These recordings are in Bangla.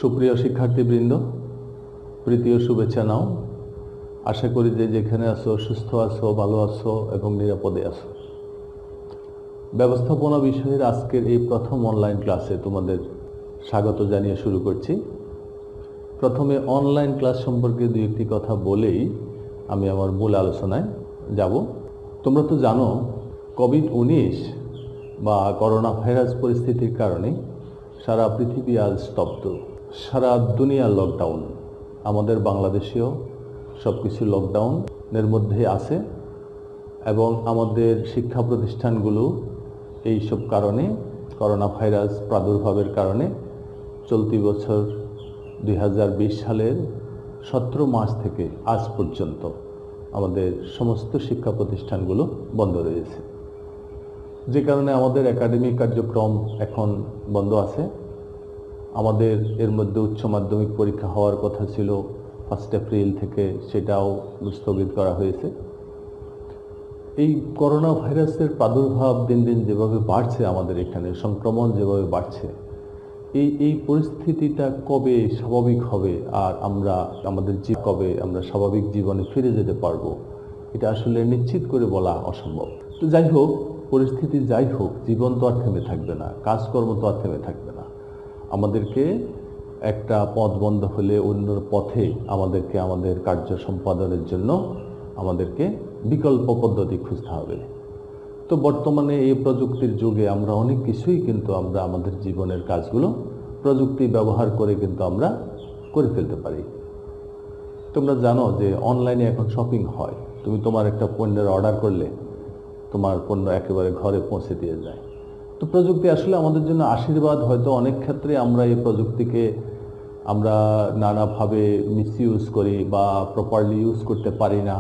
সুপ্রিয় শিক্ষার্থীবৃন্দ, প্রীতি ও শুভেচ্ছা নাও। আশা করি যে যেখানে আছো সুস্থ আছো, ভালো আছো এবং নিরাপদে আছো। ব্যবস্থাপনা বিষয়ের আজকের এই প্রথম অনলাইন ক্লাসে তোমাদের স্বাগত জানিয়ে শুরু করছি। প্রথমে অনলাইন ক্লাস সম্পর্কে দুই একটি কথা বলেই আমি আমার মূল আলোচনায় যাব। তোমরা তো জানো কোভিড-19 বা করোনা ভাইরাস পরিস্থিতির কারণে সারা পৃথিবী আজ স্তব্ধ, সারা দুনিয়ার লকডাউন। আমাদের বাংলাদেশেও সব কিছু লকডাউনের মধ্যে আছে এবং আমাদের শিক্ষা প্রতিষ্ঠানগুলো এইসব কারণে, করোনা ভাইরাস প্রাদুর্ভাবের কারণে চলতি বছর 2020 সালের 17 মার্চ থেকে আজ পর্যন্ত আমাদের সমস্ত শিক্ষা প্রতিষ্ঠানগুলো বন্ধ রয়েছে, যে কারণে আমাদের একাডেমিক কার্যক্রম এখন বন্ধ আছে। আমাদের এর মধ্যে উচ্চ মাধ্যমিক পরীক্ষা হওয়ার কথা ছিল 1 এপ্রিল থেকে, সেটাও স্থগিত করা হয়েছে। এই করোনা ভাইরাসের প্রাদুর্ভাব দিন দিন যেভাবে বাড়ছে, আমাদের এখানে সংক্রমণ যেভাবে বাড়ছে, এই পরিস্থিতিটা কবে স্বাভাবিক হবে আর আমাদের কবে আমরা স্বাভাবিক জীবনে ফিরে যেতে পারবো, এটা আসলে নিশ্চিত করে বলা অসম্ভব। তো যাই হোক, পরিস্থিতি যাই হোক, জীবন তো আর থেমে থাকবে না, কাজকর্ম তো আর থেমে থাকবে না। আমাদেরকে একটা পথ বন্ধ হলে অন্য পথে আমাদেরকে আমাদের কার্য সম্পাদনের জন্য আমাদেরকে বিকল্প পদ্ধতি খুঁজতে হবে। তো বর্তমানে এই প্রযুক্তির যুগে আমরা অনেক কিছুই কিন্তু আমরা আমাদের জীবনের কাজগুলো প্রযুক্তি ব্যবহার করে কিন্তু আমরা করে ফেলতে পারি। তোমরা জানো যে অনলাইনে এখন শপিং হয়। তুমি তোমার একটা পণ্যের অর্ডার করলে তোমার পণ্য একেবারে ঘরে পৌঁছে দিয়ে যায়। তো প্রযুক্তি আসলে আমাদের জন্য আশীর্বাদ। হয়তো অনেক ক্ষেত্রে আমরা এই প্রযুক্তিকে আমরা নানাভাবে মিসইউজ করি বা প্রপারলি ইউজ করতে পারি না।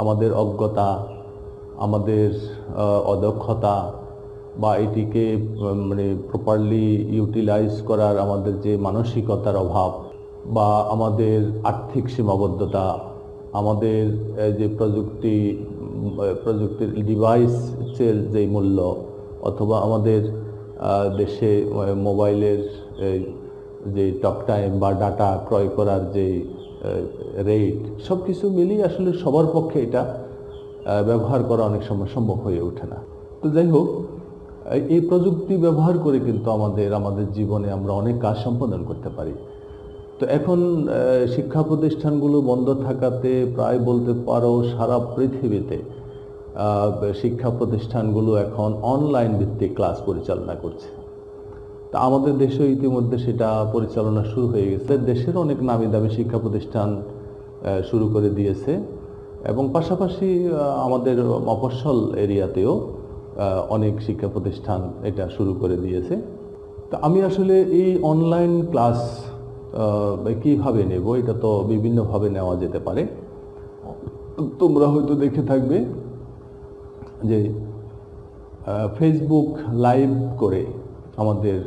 আমাদের অজ্ঞতা, আমাদের অদক্ষতা বা এটিকে প্রপারলি ইউটিলাইজ করার আমাদের যে মানসিকতার অভাব বা আমাদের আর্থিক সীমাবদ্ধতা, আমাদের যে প্রযুক্তির ডিভাইসের যে মূল্য, অথবা আমাদের দেশে মোবাইলের যে টক টাইম বা ডাটা ক্রয় করার যে রেট, সব কিছু মিলিয়ে আসলে সবার পক্ষে এটা ব্যবহার করা অনেক সময় সম্ভব হয়ে ওঠে না। তো যাই হোক, এই প্রযুক্তি ব্যবহার করে কিন্তু আমাদের জীবনে আমরা অনেক কাজ সম্পাদন করতে পারি। তো এখন শিক্ষা প্রতিষ্ঠানগুলো বন্ধ থাকাতে প্রায় বলতে পারো সারা পৃথিবীতে শিক্ষা প্রতিষ্ঠানগুলো এখন অনলাইন ভিত্তিক ক্লাস পরিচালনা করছে। তা আমাদের দেশেও ইতিমধ্যে সেটা পরিচালনা শুরু হয়ে গেছে। দেশের অনেক নামি দামি শিক্ষা প্রতিষ্ঠান শুরু করে দিয়েছে এবং পাশাপাশি আমাদের মফস্বল এরিয়াতেও অনেক শিক্ষা প্রতিষ্ঠান এটা শুরু করে দিয়েছে। তা আমি আসলে এই অনলাইন ক্লাস কীভাবে নেব, এটা তো বিভিন্নভাবে নেওয়া যেতে পারে। তোমরা হয়তো দেখে থাকবে যে ফেসবুক লাইভ করে আমাদের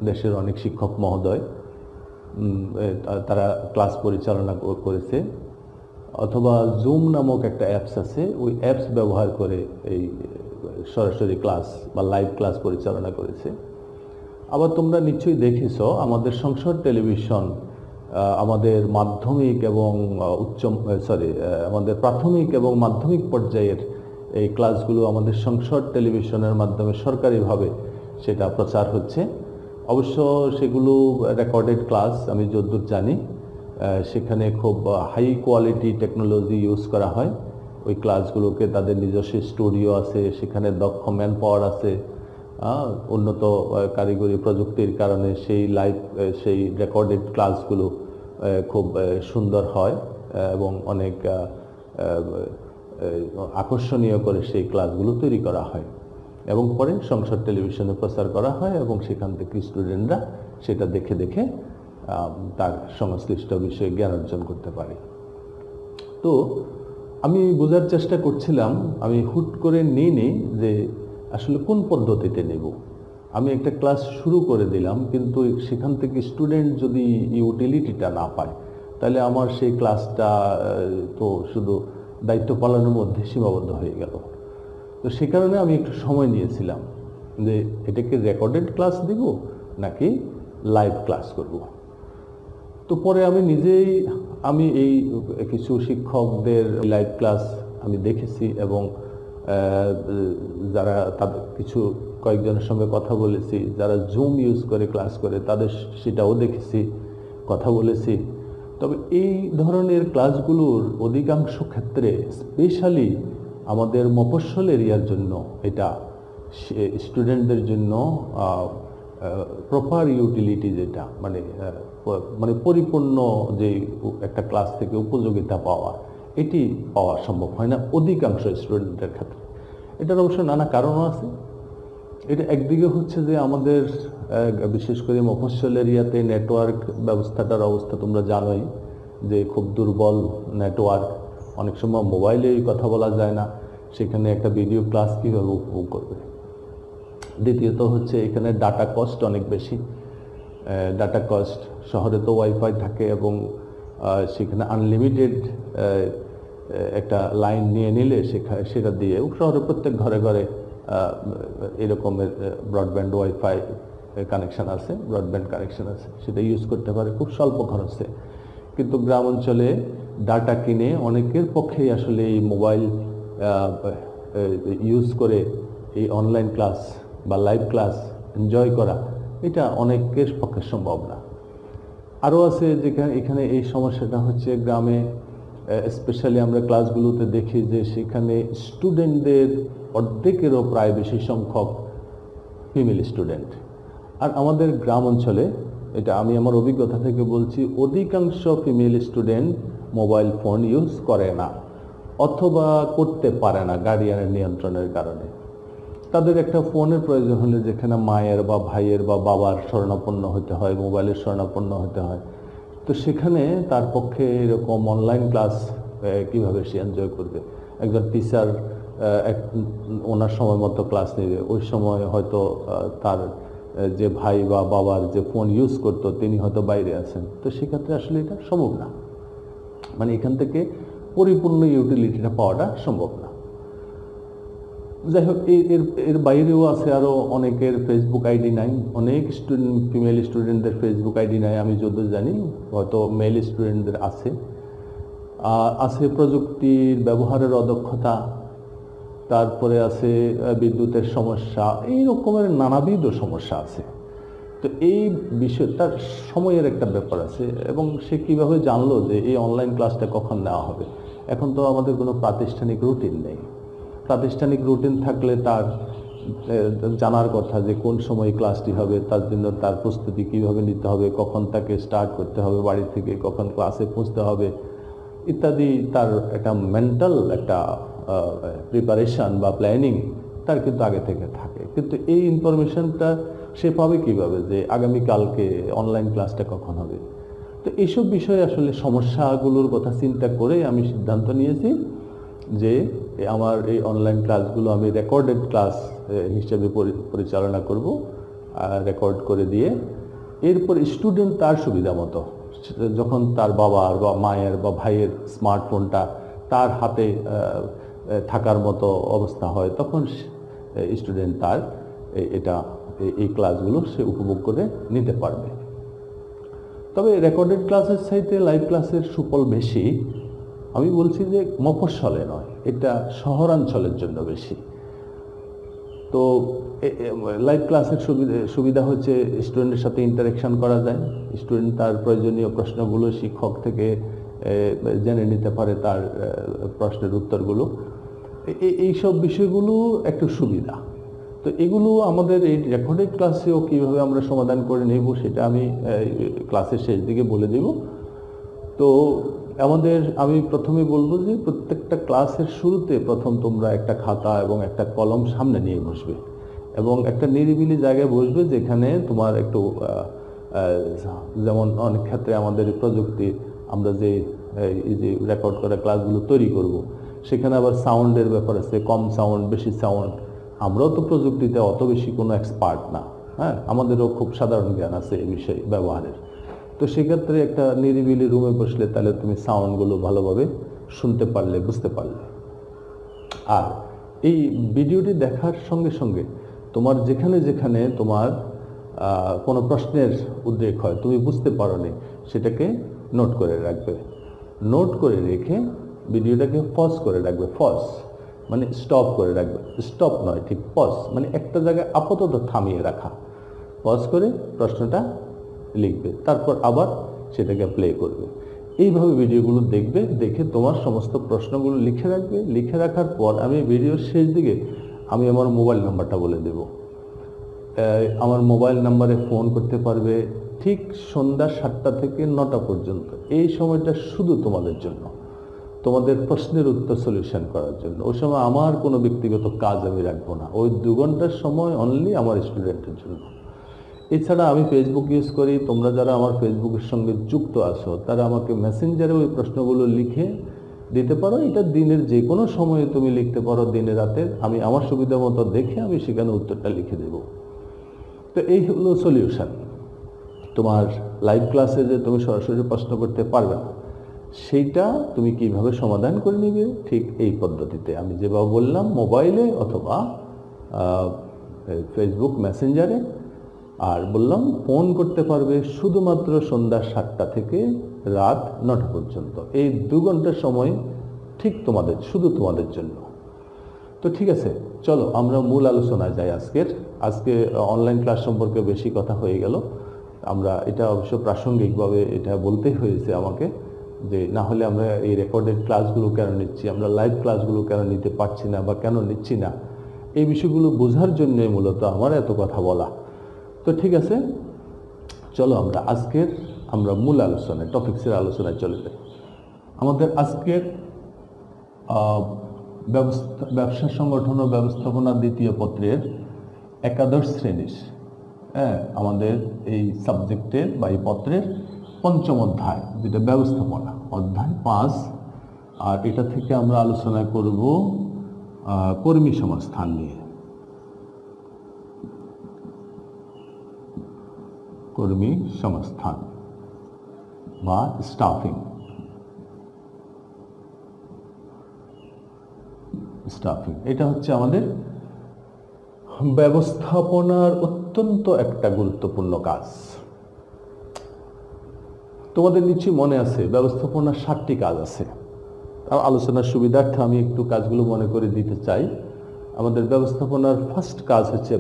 দেশের অনেক শিক্ষক মহোদয় তারা ক্লাস পরিচালনা করেছে, অথবা জুম নামক একটা অ্যাপস আছে, ওই অ্যাপস ব্যবহার করে এই সরাসরি ক্লাস বা লাইভ ক্লাস পরিচালনা করেছে। আবার তোমরা নিশ্চয়ই দেখেছ আমাদের সংসদ টেলিভিশন আমাদের মাধ্যমিক এবং আমাদের প্রাথমিক এবং মাধ্যমিক পর্যায়ের এই ক্লাসগুলো আমাদের সংসদ টেলিভিশনের মাধ্যমে সরকারিভাবে সেটা প্রচার হচ্ছে। অবশ্য সেগুলো রেকর্ডেড ক্লাস, আমি যতদূর জানি সেখানে খুব হাই কোয়ালিটি টেকনোলজি ইউজ করা হয়। ওই ক্লাসগুলোকে তাদের নিজস্ব স্টুডিও আছে, সেখানে দক্ষ ম্যান পাওয়ার আছে, উন্নত কারিগরি প্রযুক্তির কারণে সেই রেকর্ডেড ক্লাসগুলো খুব সুন্দর হয় এবং অনেক আকর্ষণীয় করে সেই ক্লাসগুলো তৈরি করা হয় এবং পরে সংসদ টেলিভিশনে প্রচার করা হয় এবং সেখান থেকে স্টুডেন্টরা সেটা দেখে দেখে তার সংশ্লিষ্ট বিষয়ে জ্ঞান অর্জন করতে পারে। তো আমি বোঝার চেষ্টা করছিলাম, আমি হুট করে নিই যে আসলে কোন পদ্ধতিতে নেব। আমি একটা ক্লাস শুরু করে দিলাম, কিন্তু সেখান থেকে স্টুডেন্ট যদি ইউটিলিটিটা না পায়, তাহলে আমার সেই ক্লাসটা তো শুধু দায়িত্ব পালনের মধ্যে সীমাবদ্ধ হয়ে গেল। তো সে কারণে আমি একটু সময় নিয়েছিলাম যে এটাকে রেকর্ডেড ক্লাস দিব নাকি লাইভ ক্লাস করব। তো পরে আমি নিজেই এই কিছু শিক্ষকদের লাইভ ক্লাস আমি দেখেছি এবং যারা তাদের কয়েকজনের সঙ্গে কথা বলেছি, যারা জুম ইউজ করে ক্লাস করে তাদের সেটাও দেখেছি, কথা বলেছি। তবে এই ধরনের ক্লাসগুলোর অধিকাংশ ক্ষেত্রে স্পেশালি আমাদের মফস্বল এরিয়ার জন্য এটা স্টুডেন্টদের জন্য প্রপার ইউটিলিটি যেটা মানে পরিপূর্ণ যে একটা ক্লাস থেকে উপযোগিতা পাওয়া, এটি পাওয়া সম্ভব হয় না অধিকাংশ স্টুডেন্টের ক্ষেত্রে। এটার অবশ্য নানা কারণও আছে। এটা একদিকে হচ্ছে যে আমাদের বিশেষ করে মফস্বল এরিয়াতে নেটওয়ার্ক ব্যবস্থাটার অবস্থা তোমরা জানোই যে খুব দুর্বল নেটওয়ার্ক, অনেক সময় মোবাইলে কথা বলা যায় না, সেখানে একটা ভিডিও ক্লাস কীভাবে উপভোগ করবে। দ্বিতীয়ত হচ্ছে এখানে ডাটা কস্ট অনেক বেশি। ডাটা কস্ট, শহরে তো ওয়াইফাই থাকে এবং সেখানে আনলিমিটেড একটা লাইন নিয়ে নিলে সেটা দিয়ে শহরে প্রত্যেক ঘরে ঘরে এরকমের ব্রডব্যান্ড ওয়াইফাই কানেকশান আছে, ব্রডব্যান্ড কানেকশান আছে, সেটা ইউজ করতে পারে খুব স্বল্প খরচে। কিন্তু গ্রাম অঞ্চলে ডাটা কিনে অনেকের পক্ষেই আসলে এই মোবাইল ইউজ করে এই অনলাইন ক্লাস বা লাইভ ক্লাস এনজয় করা, এটা অনেকের পক্ষে সম্ভব না। আরও আছে যেখানে এখানে এই সমস্যাটা হচ্ছে গ্রামে স্পেশালি আমরা ক্লাসগুলোতে দেখি যে সেখানে স্টুডেন্টদের অর্ধেকেরও প্রায় বেশি সংখ্যক ফিমেল স্টুডেন্ট। আর আমাদের গ্রাম অঞ্চলে, এটা আমি আমার অভিজ্ঞতা থেকে বলছি, অধিকাংশ female student mobile phone use করে না অথবা করতে পারে না গার্ডিয়ানের নিয়ন্ত্রণের কারণে। তাদের একটা ফোনের প্রয়োজন হলে যেখানে মায়ের বা ভাইয়ের বা বাবার শরণাপন্ন হতে হয়, মোবাইলের শরণাপন্ন হতে হয়, তো সেখানে তার পক্ষে এরকম অনলাইন ক্লাস কিভাবে সে এনজয় করবে। একজন টিচার ওনার সময় মতো ক্লাস নেবে, ওই সময় হয়তো তার যে ভাই বা বাবার যে ফোন ইউজ করতো তিনি হয়তো বাইরে আছেন, তো সেক্ষেত্রে আসলে এটা সম্ভব না, মানে এখান থেকে পরিপূর্ণ ইউটিলিটিটা পাওয়াটা সম্ভব না। যাই হোক, এর বাইরেও আছে আরও অনেকের ফেসবুক আইডি নাই, অনেক ফিমেল স্টুডেন্টদের ফেসবুক আইডি নাই, আমি যতদূর জানি হয়তো মেল স্টুডেন্টদের আছে। প্রযুক্তির ব্যবহারের অদক্ষতা, তারপরে আছে বিদ্যুতের সমস্যা, এই রকমের নানাবিধ সমস্যা আছে। তো এই বিষয়টার সময়ের একটা ব্যাপার আছে এবং সে কীভাবে জানলো যে এই অনলাইন ক্লাসটা কখন নেওয়া হবে। এখন তো আমাদের কোনো প্রাতিষ্ঠানিক রুটিন নেই। প্রাতিষ্ঠানিক রুটিন থাকলে তার জানার কথা যে কোন সময় ক্লাসটি হবে, তার জন্য তার প্রস্তুতি কীভাবে নিতে হবে, কখন তাকে স্টার্ট করতে হবে বাড়ি থেকে, কখন ক্লাসে পৌঁছতে হবে ইত্যাদি, তার একটা মেন্টাল একটা প্রিপারেশান বা প্ল্যানিং তার কিন্তু আগে থেকে থাকে। কিন্তু এই ইনফরমেশনটা সে পাবে কীভাবে যে আগামীকালকে অনলাইন ক্লাসটা কখন হবে। তো এইসব বিষয়ে আসলে সমস্যাগুলোর কথা চিন্তা করে আমি সিদ্ধান্ত নিয়েছি যে আমার এই অনলাইন ক্লাসগুলো আমি রেকর্ডেড ক্লাস হিসেবে পরিচালনা করব, রেকর্ড করে দিয়ে এরপর স্টুডেন্ট তার সুবিধা মতো যখন তার বাবার বা মায়ের বা ভাইয়ের স্মার্টফোনটা তার হাতে থাকার মতো অবস্থা হয়, তখন স্টুডেন্ট তার এই ক্লাসগুলো সে উপভোগ করে নিতে পারবে। তবে রেকর্ডেড ক্লাসের চাইতে লাইভ ক্লাসের সুফল বেশি। আমি বলছি যে মফস্বলে নয়, এটা শহরাঞ্চলের জন্য বেশি। তো লাইভ ক্লাসের সুবিধা হচ্ছে স্টুডেন্টের সাথে ইন্টারেকশন করা যায়, স্টুডেন্ট তার প্রয়োজনীয় প্রশ্নগুলো শিক্ষক থেকে জেনে নিতে পারে, তার প্রশ্নের উত্তরগুলো, এইসব বিষয়গুলো একটু সুবিধা। তো এগুলো আমাদের এই রেকর্ডেড ক্লাসেও কীভাবে আমরা সমাধান করে নেব সেটা আমি ক্লাসের শেষ দিকে বলে দেব। তো আমি প্রথমে বলবো যে প্রত্যেকটা ক্লাসের শুরুতে প্রথম তোমরা একটা খাতা এবং একটা কলম সামনে নিয়ে বসবে এবং একটা নিরিবিলি জায়গায় বসবে যেখানে তোমার একটু যেমন অনেক ক্ষেত্রে আমাদের প্রযুক্তি আমরা যে রেকর্ড করা ক্লাসগুলো তৈরি করব, সেখানে আবার সাউন্ডের ব্যাপার আছে, কম সাউন্ড বেশি সাউন্ড। আমরাও তো প্রযুক্তিতে অত বেশি কোনো এক্সপার্ট না, হ্যাঁ, আমাদেরও খুব সাধারণ জ্ঞান আছে এই বিষয়ে ব্যবহারের। তো সেক্ষেত্রে একটা নিরিবিলি রুমে বসলে তাহলে তুমি সাউন্ডগুলো ভালোভাবে শুনতে পারলে, বুঝতে পারলে। আর এই ভিডিওটি দেখার সঙ্গে সঙ্গে তোমার যেখানে যেখানে তোমার কোনো প্রশ্নের উদ্রেক হয়, তুমি বুঝতে পারোনি, সেটাকে নোট করে রাখবে। নোট করে রেখে ভিডিওটাকে পজ করে রাখবে। পজ মানে স্টপ করে রাখবে, স্টপ নয়, ঠিক পজ মানে একটা জায়গায় আপাতত থামিয়ে রাখা। পজ করে প্রশ্নটা লিখবে, তারপর আবার সেটাকে প্লে করবে। এইভাবে ভিডিওগুলো দেখবে, দেখে তোমার সমস্ত প্রশ্নগুলো লিখে রাখবে। লিখে রাখার পর আমি ভিডিওর শেষ দিকে আমি আমার মোবাইল নাম্বারটা বলে দেব। আমার মোবাইল নাম্বারে ফোন করতে পারবে ঠিক সন্ধ্যা 7টা থেকে 9টা পর্যন্ত। এই সময়টা শুধু তোমাদের জন্য, তোমাদের প্রশ্নের উত্তর সলিউশন করার জন্য। ওই সময় আমার কোনো ব্যক্তিগত কাজ আমি রাখবো না, ওই 2 ঘন্টার সময় অনলি আমার স্টুডেন্টের জন্য। এছাড়া আমি ফেসবুক ইউজ করি। তোমরা যারা আমার ফেসবুকের সঙ্গে যুক্ত আছো তারা আমাকে মেসেঞ্জারে ওই প্রশ্নগুলো লিখে দিতে পারো। এটা দিনের যে কোনো সময়ে তুমি লিখতে পারো, দিনে রাতে, আমি আমার সুবিধা মতো দেখে আমি সেখানে উত্তরটা লিখে দেব। তো এই হলো সলিউশন। তোমার লাইভ ক্লাসে যে তুমি সরাসরি প্রশ্ন করতে পারবে না, সেইটা তুমি কিভাবে সমাধান করে নিবে, ঠিক এই পদ্ধতিতে আমি যেভাবে বললাম, মোবাইলে অথবা ফেসবুক মেসেঞ্জারে। আর বললাম ফোন করতে পারবে শুধুমাত্র সন্ধ্যা 7টা থেকে রাত 9টা পর্যন্ত। এই 2 ঘন্টার সময় ঠিক তোমাদের, শুধু তোমাদের জন্য। তো ঠিক আছে, চলো আমরা মূল আলোচনায় যাই। আজকে অনলাইন ক্লাস সম্পর্কে বেশি কথা হয়ে গেল। আমরা এটা অবশ্য প্রাসঙ্গিকভাবে এটা বলতেই হয়েছে আমাকে, যে না হলে আমরা এই রেকর্ডেড ক্লাসগুলো কেন নিচ্ছি, আমরা লাইভ ক্লাসগুলো কেন নিতে পারছি না বা কেন নিচ্ছি না, এই বিষয়গুলো বোঝার জন্যই মূলত আমার এত কথা বলা। তো ঠিক আছে, চলো আমরা মূল আলোচনায়, টপিক্সের আলোচনায় চলে যাই। আমাদের আজকের ব্যবসা সংগঠন ও ব্যবস্থাপনা দ্বিতীয় পত্রের একাদশ শ্রেণীর আমাদের এই সাবজেক্টের বা এই পত্রের 5ম অধ্যায়, যেটা ব্যবস্থাপনা, অধ্যায় 5। আর এটা থেকে আমরা আলোচনা করব কর্মী সংস্থান নিয়ে। কর্মী সংস্থান বা স্টাফিং। এটা হচ্ছে আমাদের ব্যবস্থাপনার অত্যন্ত একটা গুরুত্বপূর্ণ কাজ। তোমাদের নিশ্চয়ই মনে আছে ব্যবস্থাপনার 7টি কাজ আছে। আলোচনার সুবিধার্থে আমি একটু কাজগুলো মনে করে দিতে চাই। আমাদের ব্যবস্থাপনার ফার্স্ট কাজ হচ্ছে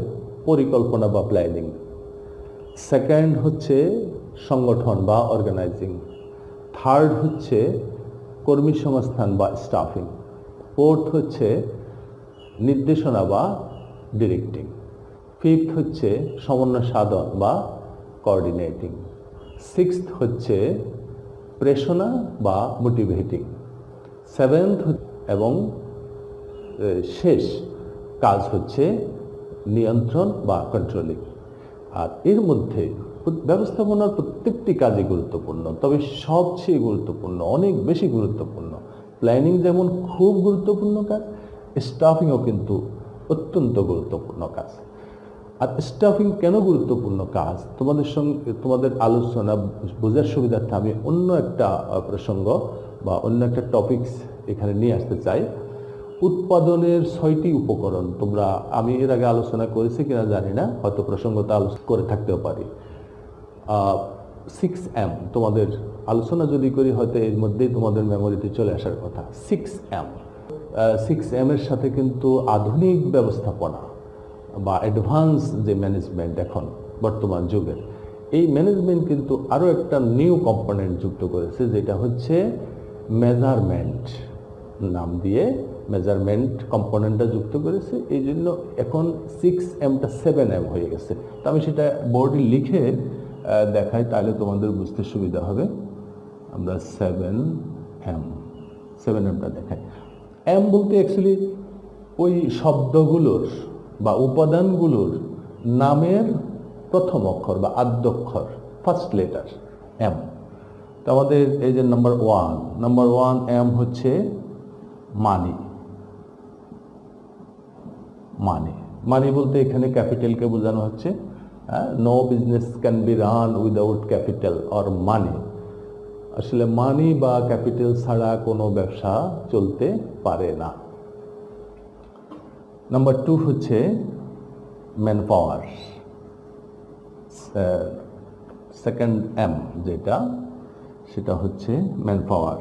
পরিকল্পনা বা প্ল্যানিং। সেকেন্ড হচ্ছে সংগঠন বা অর্গানাইজিং। থার্ড হচ্ছে কর্মী সংস্থান বা স্টাফিং। ফোর্থ হচ্ছে নির্দেশনা বা ডিরেক্টিং। ফিফথ হচ্ছে সমন্বয় সাধন বা কোঅর্ডিনেটিং। সিক্সথ হচ্ছে প্রেরণা বা মোটিভেটিং। সেভেন্থ এবং শেষ কাজ হচ্ছে নিয়ন্ত্রণ বা কন্ট্রোলিং। আর এর মধ্যে ব্যবস্থাপনার প্রত্যেকটি কাজই গুরুত্বপূর্ণ, তবে সবচেয়ে গুরুত্বপূর্ণ, অনেক বেশি গুরুত্বপূর্ণ। প্ল্যানিং যেমন খুব গুরুত্বপূর্ণ কাজ, স্টাফিংও কিন্তু অত্যন্ত গুরুত্বপূর্ণ কাজ। আর স্টাফিং কেন গুরুত্বপূর্ণ কাজ, তোমাদের আলোচনা বোঝার সুবিধার্থে আমি অন্য একটা প্রসঙ্গ বা অন্য একটা টপিকস এখানে নিয়ে আসতে চাই। উৎপাদনের 6টি উপকরণ, আমি এর আগে আলোচনা করেছি কিনা জানি না, হয়তো প্রসঙ্গটা আলোচনা করে থাকতেও পারি। 6M তোমাদের আলোচনা যদি করি হয়তো এর মধ্যেই তোমাদের মেমোরিতে চলে আসার কথা। 6M এর সাথে কিন্তু আধুনিক ব্যবস্থাপনা বা অ্যাডভান্স যে ম্যানেজমেন্ট এখন বর্তমান যুগের, এই ম্যানেজমেন্ট কিন্তু আরও একটা নিউ কম্পোনেন্ট যুক্ত করেছে, যেটা হচ্ছে মেজারমেন্ট নাম দিয়ে মেজারমেন্ট কম্পোনেন্টটা যুক্ত করেছে। এই জন্য এখন 6Mটা 7M হয়ে গেছে। তো আমি সেটা বোর্ডে লিখে দেখাই, তাহলে তোমাদের বুঝতে সুবিধা হবে। আমরা 7Mটা দেখাই। M বলতে অ্যাকচুয়ালি ওই শব্দগুলোর বা উপাদানগুলোর নামের প্রথম অক্ষর বা আদ্যক্ষর, ফার্স্ট লেটার M। তো আমাদের এই যে নাম্বার 1 M হচ্ছে মানি। মানি বলতে এখানে ক্যাপিটালকে বোঝানো হচ্ছে। No business can be run without capital or money. আসলে মানি বা ক্যাপিটাল ছাড়া কোনো ব্যবসা চলতে পারে না। নাম্বার 2 হচ্ছে ম্যান পাওয়ার। সেকেন্ড এম যেটা, সেটা হচ্ছে ম্যান পাওয়ার।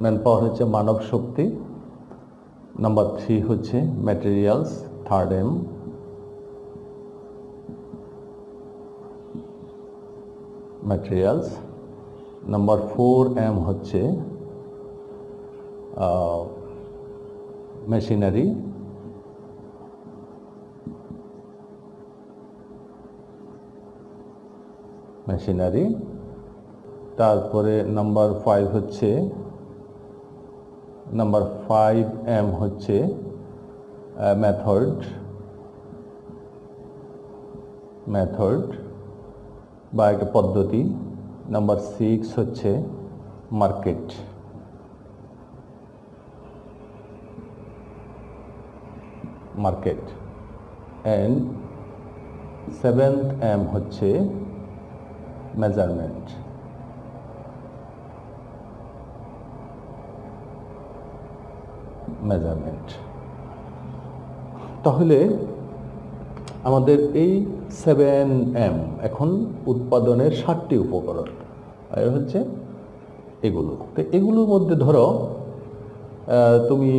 ম্যান পাওয়ার হচ্ছে মানব শক্তি। নাম্বার 3 হচ্ছে materials, third M. Materials. Number 4 M হচ্ছে মেশিনারি। তারপরে নাম্বার 5 হচ্ছে নাম্বার 5 এম হচ্ছে মেথড বা একটা পদ্ধতি। নাম্বার 6 হচ্ছে মার্কেট। অ্যান্ড 7th এম হচ্ছে মেজারমেন্ট। তাহলে আমাদের এই 7M এখন উৎপাদনের 7টি উপকরণ, আর হচ্ছে এগুলো। তো এগুলোর মধ্যে ধরো তুমি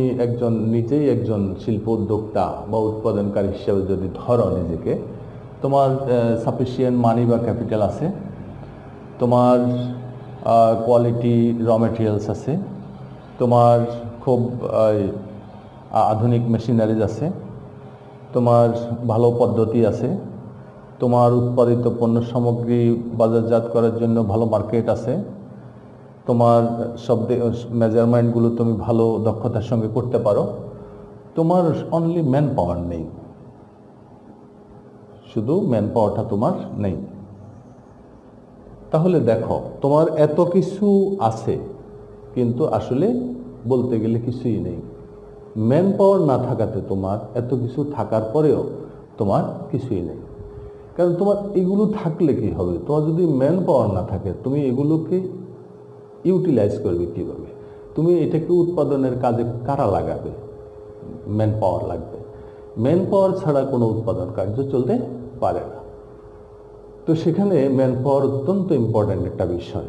নিজেই একজন শিল্প উদ্যোক্তা বা উৎপাদনকারী হিসেবে যদি ধরো নিজেকে, তোমার সাফিসিয়েন্ট মানি বা ক্যাপিটাল আছে, তোমার কোয়ালিটি র মেটেরিয়ালস আছে, তোমার খুব আধুনিক মেশিনারিজ আছে, তোমার ভালো পদ্ধতি আছে, তোমার উৎপাদিত পণ্য সামগ্রী বাজারজাত করার জন্য ভালো মার্কেট আছে, তোমার সব মেজারমেন্টগুলো তুমি ভালো দক্ষতার সঙ্গে করতে পারো, তোমার অনলি ম্যান পাওয়ার নেই, শুধু ম্যান পাওয়ারটা তোমার নেই। তাহলে দেখো, তোমার এত কিছু আছে কিন্তু আসলে বলতে গেলে কিছুই নেই। ম্যান পাওয়ার না থাকাতে তোমার এত কিছু থাকার পরেও তোমার কিছুই নেই। কারণ তোমার এগুলো থাকলে কি হবে? তোমার যদি ম্যান পাওয়ার না থাকে, তুমি এগুলোকে ইউটিলাইজ করবে কীভাবে? তুমি এটাকে উৎপাদনের কাজে কারা লাগাবে? ম্যান পাওয়ার লাগবে। ম্যান পাওয়ার ছাড়া কোনো উৎপাদন কার্য চলতে পারে না। তো সেখানে ম্যান পাওয়ার অত্যন্ত ইম্পর্ট্যান্ট একটা বিষয়।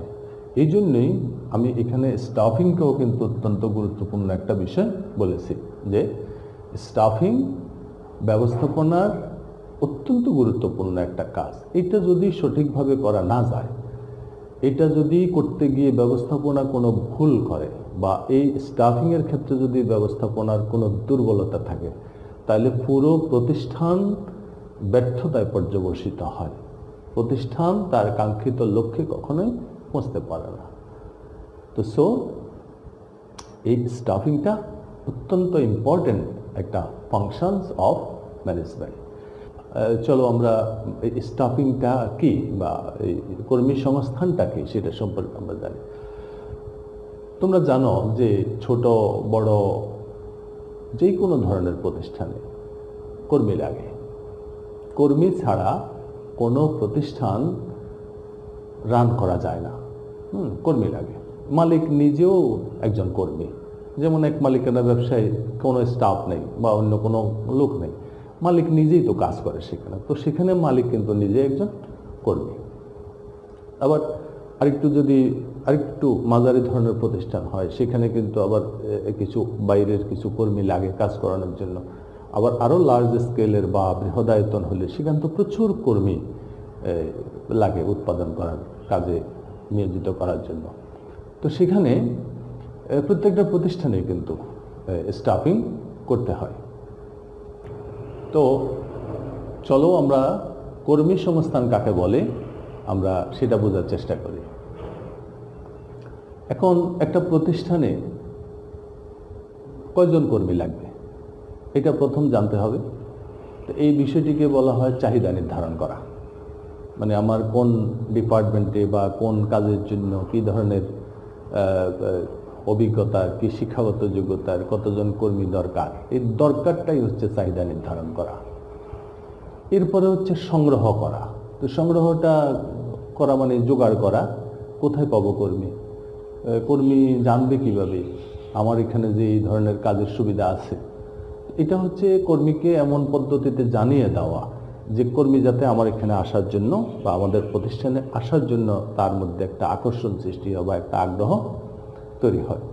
এই জন্যই আমি এখানে স্টাফিংকেও কিন্তু অত্যন্ত গুরুত্বপূর্ণ একটা বিষয় বলেছি, যে স্টাফিং ব্যবস্থাপনার অত্যন্ত গুরুত্বপূর্ণ একটা কাজ। এটা যদি সঠিকভাবে করা না যায়, এটা যদি করতে গিয়ে ব্যবস্থাপনা কোনো ভুল করে, বা এই স্টাফিংয়ের ক্ষেত্রে যদি ব্যবস্থাপনার কোনো দুর্বলতা থাকে, তাহলে পুরো প্রতিষ্ঠান ব্যর্থতায় পর্যবসিত হয়। প্রতিষ্ঠান তার কাঙ্ক্ষিত লক্ষ্যে কখনোই পৌঁছতে পারে না। তো এই স্টাফিংটা অত্যন্ত ইম্পর্টেন্ট একটা ফাংশনস অফ ম্যানেজমেন্ট। চলো আমরা এই স্টাফিংটা কি বা এই কর্মী সংস্থানটা কি সেটা সম্পর্কে আমরা জানি। তোমরা জানো যে ছোট বড় যে কোনো ধরনের প্রতিষ্ঠানে কর্মী লাগে। কর্মী ছাড়া কোনো প্রতিষ্ঠান রান করা যায় না। কর্মী লাগে। মালিক নিজেও একজন কর্মী। যেমন এক মালিকের ব্যবসায় কোনো স্টাফ নেই বা অন্য কোনো লোক নেই, মালিক নিজেই তো কাজ করে সেখানে। তো সেখানে মালিক কিন্তু নিজে একজন কর্মী। আবার আরেকটু মাঝারি ধরনের প্রতিষ্ঠান হয়, সেখানে কিন্তু আবার কিছু বাইরের কিছু কর্মী লাগে কাজ করানোর জন্য। আবার আরও লার্জ স্কেলের বা বৃহদায়তন হলে সেখানে তো প্রচুর কর্মী লাগে উৎপাদন করার কাজে নিয়োজিত করার জন্য। তো সেখানে প্রত্যেকটা প্রতিষ্ঠানে কিন্তু স্টাফিং করতে হয়। তো চলো আমরা কর্মী সংস্থান কাকে বলে আমরা সেটা বোঝার চেষ্টা করি। এখন একটা প্রতিষ্ঠানে কয়জন কর্মী লাগবে এটা প্রথম জানতে হবে। তো এই বিষয়টিকে বলা হয় চাহিদা নির্ধারণ করা। মানে আমার কোন ডিপার্টমেন্টে বা কোন কাজের জন্য কী ধরনের অভিজ্ঞতার, কি শিক্ষাগত যোগ্যতার, কতজন কর্মী দরকার, এই দরকারটাই হচ্ছে চাহিদা নির্ধারণ করা। এরপরে হচ্ছে সংগ্রহ করা। তো সংগ্রহটা করা মানে জোগাড় করা। কোথায় পাবো কর্মী? কর্মী জানবে কিভাবে আমার এখানে যে এই ধরনের কাজের সুবিধা আছে? তো এটা হচ্ছে কর্মীকে এমন পদ্ধতিতে জানিয়ে দেওয়া যে কর্মী যাতে আমার এখানে আসার জন্য বা আমাদের প্রতিষ্ঠানে আসার জন্য তার মধ্যে একটা আকর্ষণ সৃষ্টি হয় বা একটা আগ্রহ তৈরি হয়।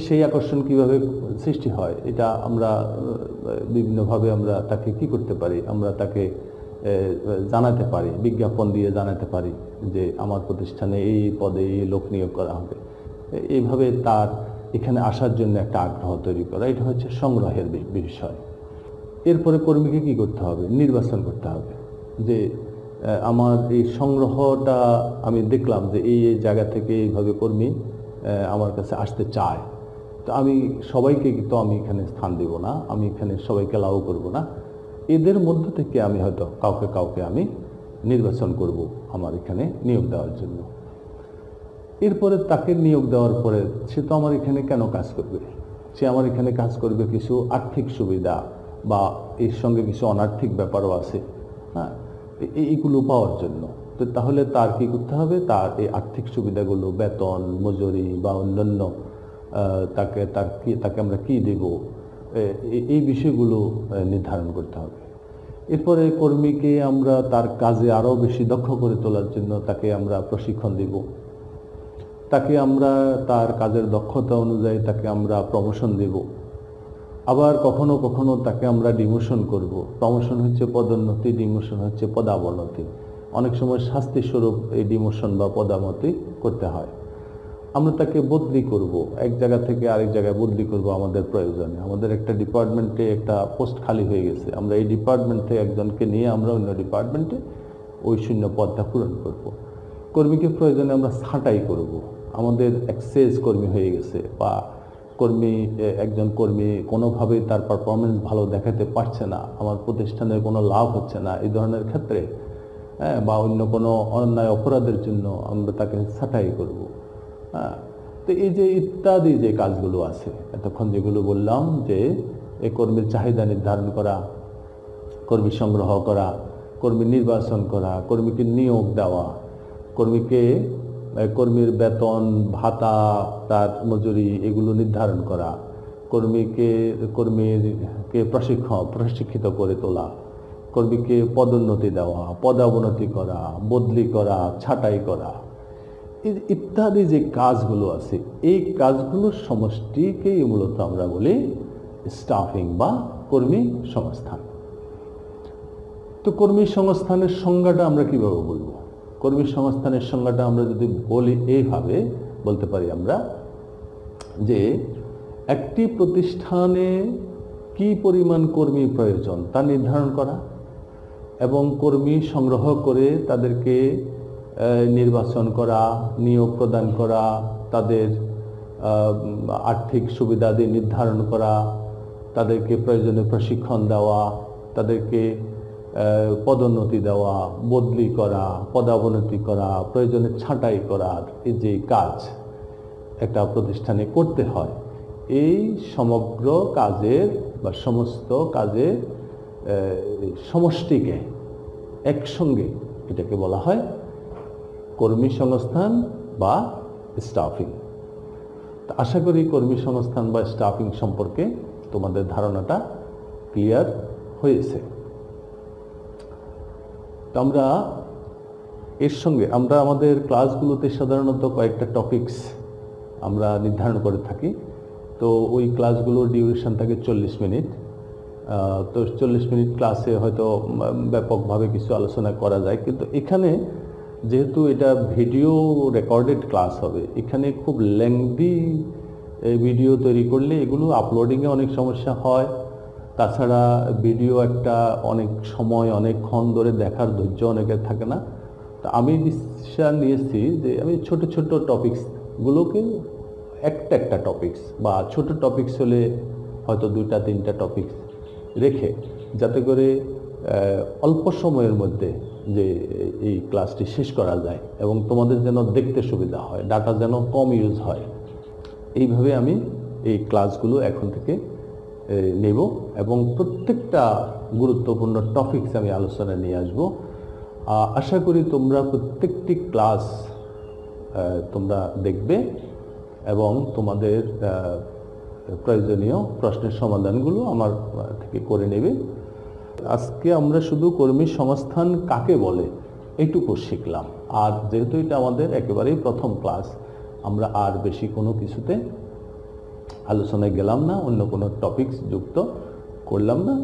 সেই আকর্ষণ কিভাবে সৃষ্টি হয় এটা আমরা বিভিন্নভাবে আমরা তাকে কি করতে পারি, আমরা তাকে জানাতে পারি, বিজ্ঞাপন দিয়ে জানাতে পারি যে আমার প্রতিষ্ঠানে এই পদে এই লোক নিয়োগ করা হবে। এইভাবে তার এখানে আসার জন্য একটা আগ্রহ তৈরি করা, এটা হচ্ছে সংগ্রহের বিষয়। এরপরে কর্মীকে কি করতে হবে, নির্বাচন করতে হবে যে আমার এই সংগ্রহটা আমি দেখলাম যে এই জায়গা থেকে এইভাবে কর্মী আমার কাছে আসতে চায়, তো আমি সবাইকে তো আমি এখানে স্থান দেব না, আমি এখানে সবাইকে লাভ করব না, এদের মধ্য থেকে আমি হয়তো কাউকে কাউকে আমি নির্বাচন করব আমার এখানে নিয়োগ দেওয়ার জন্য। এরপরে তাকে নিয়োগ দেওয়ার পরে সে তো আমার এখানে কেন কাজ করবে, সে আমার এখানে কাজ করবে কিছু আর্থিক সুবিধা বা এর সঙ্গে কিছু অনার্থিক ব্যাপারও আছে, হ্যাঁ, এইগুলো পাওয়ার জন্য। তো তাহলে তার কি করতে হবে, তার এই আর্থিক সুবিধাগুলো, বেতন, মজুরি বা অন্যান্য তাকে আমরা কি দেব, এই বিষয়গুলো নির্ধারণ করতে হবে। এরপরে কর্মীকে আমরা তার কাজে আরও বেশি দক্ষ করে তোলার জন্য তাকে আমরা প্রশিক্ষণ দেব, তাকে আমরা তার কাজের দক্ষতা অনুযায়ী তাকে আমরা প্রমোশন দেব, আবার কখনো কখনো তাকে আমরা ডিমোশন করব। প্রমোশন হচ্ছে পদোন্নতি, ডিমোশন হচ্ছে পদাবনতি। অনেক সময় শাস্তিস্বরূপ এই ডিমোশন বা পদাবনতি করতে হয়। আমরা তাকে বদলি করব, এক জায়গা থেকে আরেক জায়গায় বদলি করব আমাদের প্রয়োজনে। আমাদের একটা ডিপার্টমেন্টে একটা পোস্ট খালি হয়ে গেছে, আমরা এই ডিপার্টমেন্ট থেকে একজনকে নিয়ে আমরা অন্য ডিপার্টমেন্টে ওই শূন্য পদটা পূরণ করব। কর্মীকে প্রয়োজনে আমরা ছাঁটাই করব। আমাদের এক্সেস কর্মী হয়ে গেছে বা একজন কর্মী কোনোভাবেই তার পারফরমেন্স ভালো দেখাতে পারছে না, আমার প্রতিষ্ঠানের কোনো লাভ হচ্ছে না, এই ধরনের ক্ষেত্রে বা অন্য কোনো অন্যায় অপরাধের জন্য আমরা তাকে ছাঁটাই করব। তো এই যে ইত্যাদি যে কাজগুলো আছে এতক্ষণ যেগুলো বললাম, যে এই কর্মীর চাহিদা নির্ধারণ করা, কর্মী সংগ্রহ করা, কর্মী নির্বাচন করা, কর্মীকে নিয়োগ দেওয়া, কর্মীর বেতন, ভাতা, তার মজুরি এগুলো নির্ধারণ করা, কর্মীকে প্রশিক্ষিত করে তোলা, কর্মীকে পদোন্নতি দেওয়া, পদাবনতি করা, বদলি করা, ছাঁটাই করা, ইত্যাদি যে কাজগুলো আছে এই কাজগুলোর সমষ্টিকেই মূলত আমরা বলি স্টাফিং বা কর্মী সংস্থান। তো কর্মী সংস্থানের সংজ্ঞাটা আমরা কিভাবে বলবো? কর্মী সংস্থানের সংজ্ঞাটা আমরা যদি বলি এইভাবে বলতে পারি আমরা যে একটি প্রতিষ্ঠানে কি পরিমাণ কর্মী প্রয়োজন তা নির্ধারণ করা এবং কর্মী সংগ্রহ করে তাদেরকে নির্বাচন করা, নিয়োগ প্রদান করা, তাদের আর্থিক সুবিধাদি নির্ধারণ করা, তাদেরকে প্রয়োজনে প্রশিক্ষণ দেওয়া, তাদেরকে পদোন্নতি দেওয়া, বদলি করা, পদাবনতি করা, প্রয়োজনে ছাঁটাই করার এই যে কাজ একটা প্রতিষ্ঠানে করতে হয়, এই সমগ্র কাজের বা সমস্ত কাজের সমষ্টিকে একসঙ্গে এটাকে বলা হয় কর্মী সংস্থান বা স্টাফিং। আশা করি কর্মী সংস্থান বা স্টাফিং সম্পর্কে তোমাদের ধারণাটা ক্লিয়ার হয়েছে। তো আমরা এর সঙ্গে আমরা আমাদের ক্লাসগুলোতে সাধারণত কয়েকটা টপিকস আমরা নির্ধারণ করে থাকি। তো ওই ক্লাসগুলোর ডিউরেশন থাকে 40 মিনিট। তো 40 মিনিট ক্লাসে হয়তো ব্যাপকভাবে কিছু আলোচনা করা যায়, কিন্তু এখানে যেহেতু এটা ভিডিও রেকর্ডেড ক্লাস হবে, এখানে খুব লেংদি ভিডিও তৈরি করলে এগুলো আপলোডিংয়ে অনেক সমস্যা হয়। তাছাড়া ভিডিও একটা অনেক সময় অনেকক্ষণ ধরে দেখার ধৈর্য অনেকের থাকে না। তা আমি ডিসিশন নিয়েছি যে আমি ছোট ছোট টপিকসগুলোকে একটা টপিকস বা ছোট টপিকস হলে হয়তো 2-3টা টপিকস রেখে যাতে করে অল্প সময়ের মধ্যে যে এই ক্লাসটি শেষ করা যায় এবং তোমাদের যেন দেখতে সুবিধা হয়, ডাটা যেন কম ইউজ হয়, এইভাবে আমি এই ক্লাসগুলো এখন থেকে নেব এবং প্রত্যেকটা গুরুত্বপূর্ণ টপিকস আমি আলোচনায় নিয়ে আসব। আশা করি তোমরা প্রত্যেকটি ক্লাস তোমরা দেখবে এবং তোমাদের প্রয়োজনীয় প্রশ্নের সমাধানগুলো আমার থেকে করে নেবে। আজকে আমরা শুধু কর্মী সংস্থান কাকে বলে এইটুকু শিখলাম। আর যেহেতু এটা আমাদের একেবারেই প্রথম ক্লাস, আমরা আর বেশি কোনো কিছুতে আলোচনায় গেলাম না, অন্য কোনো টপিকস যুক্ত করলাম না।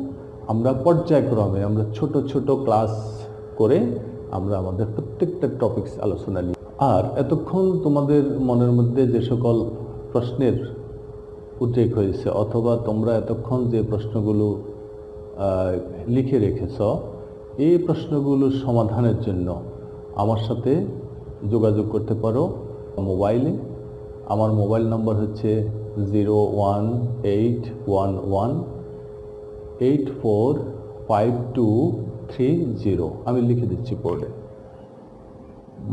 আমরা পর্যায়ক্রমে আমরা ছোট ছোট ক্লাস করে আমরা আমাদের প্রত্যেকটা টপিকস আলোচনা নিই। আর এতক্ষণ তোমাদের মনের মধ্যে যে সকল প্রশ্নের উদ্রেক হয়েছে, অথবা তোমরা এতক্ষণ যে প্রশ্নগুলো লিখে রেখেছ, এই প্রশ্নগুলোর সমাধানের জন্য আমার সাথে যোগাযোগ করতে পারো মোবাইলে। আমার মোবাইল নম্বর হচ্ছে 01811845230। আমি লিখে দিচ্ছি বোর্ডে।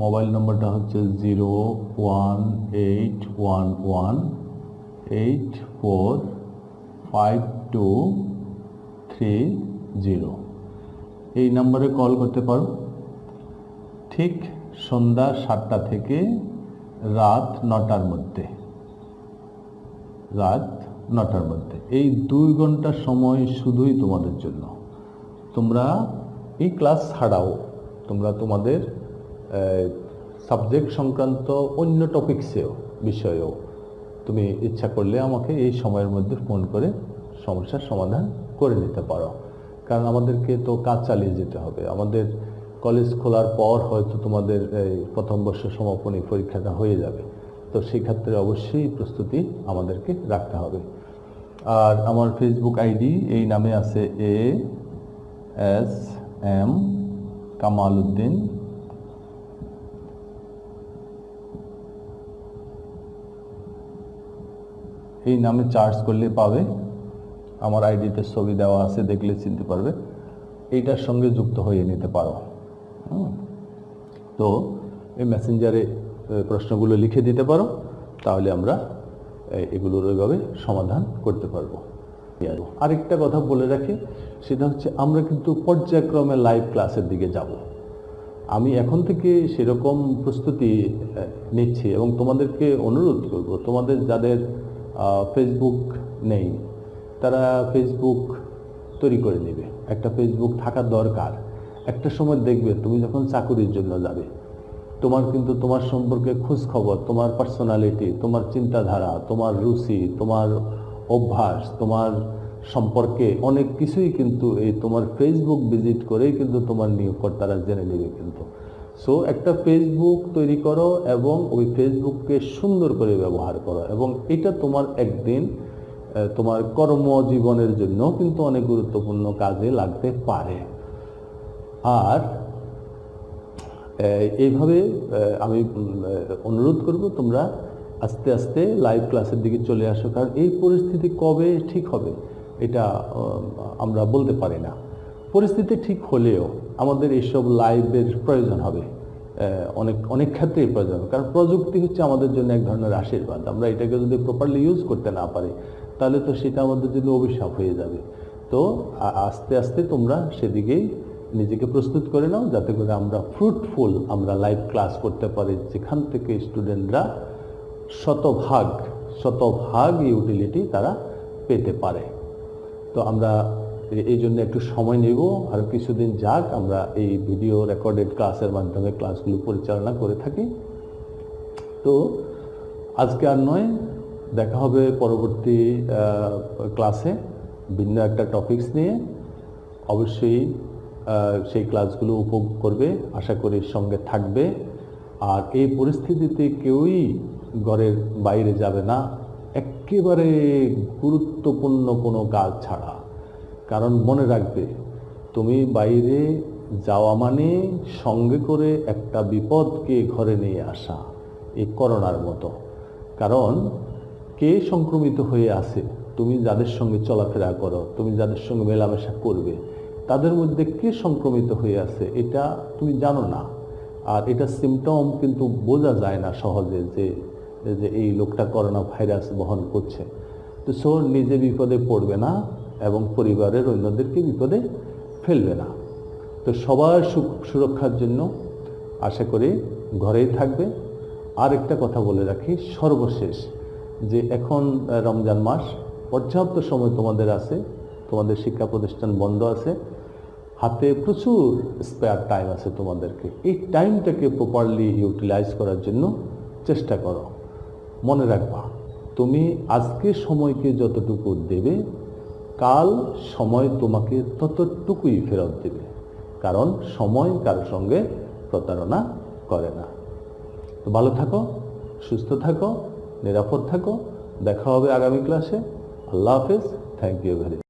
মোবাইল নম্বরটা হচ্ছে 01811845230। এই নম্বরে কল করতে পারো। ঠিক সন্ধ্যা 7টা থেকে রাত 9টার মধ্যে, এই 2 ঘন্টা সময় শুধুই তোমাদের জন্য। তোমরা এই ক্লাস ছাড়াও তোমরা তোমাদের সাবজেক্ট সংক্রান্ত অন্য টপিক্সেও বিষয়েও তুমি ইচ্ছা করলে আমাকে এই সময়ের মধ্যে ফোন করে সমস্যার সমাধান করে নিতে পারো। কারণ আমাদেরকে তো কাজ চালিয়ে যেতে হবে। আমাদের কলেজ খোলার পর হয়তো তোমাদের এই প্রথম বর্ষ সমাপনী পরীক্ষাটা হয়ে যাবে, তো সেই ক্ষেত্রে অবশ্যই প্রস্তুতি আমাদেরকে রাখতে হবে। আর আমার ফেসবুক আইডি এই নামে আছে ASM কামাল উদ্দিন। এই নামে চার্জ করলে পাবে। আমার আইডিতে ছবি দেওয়া আছে, দেখলে চিনতে পারবে। এইটার সঙ্গে যুক্ত হয়ে নিতে পারো। তো এই মেসেঞ্জারে প্রশ্নগুলো লিখে দিতে পারো, তাহলে আমরা এগুলোর ওইভাবে সমাধান করতে পারবো। আরেকটা কথা বলে রাখি, সেটা হচ্ছে আমরা কিন্তু পর্যায়ক্রমে লাইভ ক্লাসের দিকে যাব। আমি এখন থেকে সেরকম প্রস্তুতি নিচ্ছি এবং তোমাদেরকে অনুরোধ করব, তোমাদের যাদের ফেসবুক নেই তারা ফেসবুক তৈরি করে নেবে। একটা ফেসবুক থাকা দরকার। একটা সময় দেখবে তুমি যখন চাকুরির জন্য যাবে, তোমার কিন্তু তোমার সম্পর্কে খোঁজ খবর, তোমার পার্সোনালিটি, তোমার চিন্তাধারা, তোমার রুচি, তোমার অভ্যাস, তোমার সম্পর্কে অনেক কিছুই কিন্তু এই তোমার ফেসবুক ভিজিট করেই কিন্তু তোমার নিয়োগকর্তারা জেনে নেবে কিন্তু। সো একটা ফেসবুক তৈরি করো এবং ওই ফেসবুককে সুন্দর করে ব্যবহার করো, এবং এটা তোমার একদিন তোমার কর্মজীবনের জন্য কিন্তু অনেক গুরুত্বপূর্ণ কাজে লাগতে পারে। আর এইভাবে আমি অনুরোধ করব তোমরা আস্তে আস্তে লাইভ ক্লাসের দিকে চলে আসো। কারণ এই পরিস্থিতি কবে ঠিক হবে এটা আমরা বলতে পারি না। পরিস্থিতি ঠিক হলেও আমাদের এইসব লাইভের প্রয়োজন হবে, অনেক ক্ষেত্রেই প্রয়োজন হবে। কারণ প্রযুক্তি হচ্ছে আমাদের জন্য এক ধরনের আশীর্বাদ। আমরা এটাকে যদি প্রপারলি ইউজ করতে না পারি তাহলে তো সেটা আমাদের জন্য অভিশাপ হয়ে যাবে। তো আস্তে আস্তে তোমরা সেদিকেই নিজেকে প্রস্তুত করে নাও, যাতে করে আমরা ফ্রুটফুল আমরা লাইভ ক্লাস করতে পারি, যেখান থেকে স্টুডেন্টরা শতভাগ ইউটিলিটি তারা পেতে পারে। তো আমরা এই জন্য একটু সময় নেব, আর কিছুদিন যাক আমরা এই ভিডিও রেকর্ডেড ক্লাসের মাধ্যমে ক্লাসগুলো পরিচালনা করে থাকি। তো আজকে আর নয়, দেখা হবে পরবর্তী ক্লাসে ভিন্ন একটা টপিকস নিয়ে। অবশ্যই সেই ক্লাসগুলো উপভোগ করবে, আশা করি সঙ্গে থাকবে। আর এই পরিস্থিতিতে কেউই ঘরের বাইরে যাবে না, একেবারে গুরুত্বপূর্ণ কোনো কাজ ছাড়া। কারণ মনে রাখবে, তুমি বাইরে যাওয়া মানে সঙ্গে করে একটা বিপদকে ঘরে নিয়ে আসা, এই করোনার মতো। কারণ কে সংক্রমিত হয়ে আছে, তুমি যাদের সঙ্গে চলাফেরা করো, তুমি যাদের সঙ্গে মেলামেশা করবে, তাদের মধ্যে কে সংক্রমিত হয়ে আছে এটা তুমি জানো না। আর এটা সিমটম কিন্তু বোঝা যায় না সহজে যে এই লোকটা করোনা ভাইরাস বহন করছে। তো নিজে বিপদে পড়বে না এবং পরিবারের অন্যদেরকে বিপদে ফেলবে না। তো সবার সুরক্ষার জন্য আশা করি ঘরেই থাকবে। আর একটা কথা বলে রাখি, সর্বশেষ যে এখন রমজান মাস, পর্যাপ্ত সময় তোমাদের আছে, তোমাদের শিক্ষা প্রতিষ্ঠান বন্ধ আছে, হাতে প্রচুর স্পেয়ার টাইম আছে তোমাদেরকে। এই টাইমটাকে প্রপারলি ইউটিলাইজ করার জন্য চেষ্টা করো। মনে রাখবা, তুমি আজকে সময়কে যতটুকু দেবে, কাল সময় তোমাকে ততটুকুই ফেরত দেবে, কারণ সময় কারোর সঙ্গে প্রতারণা করে না। তো ভালো থাকো, সুস্থ থাকো, নিরাপদ থাকো। দেখা হবে আগামী ক্লাসে। আল্লাহ হাফেজ। Thank you very much.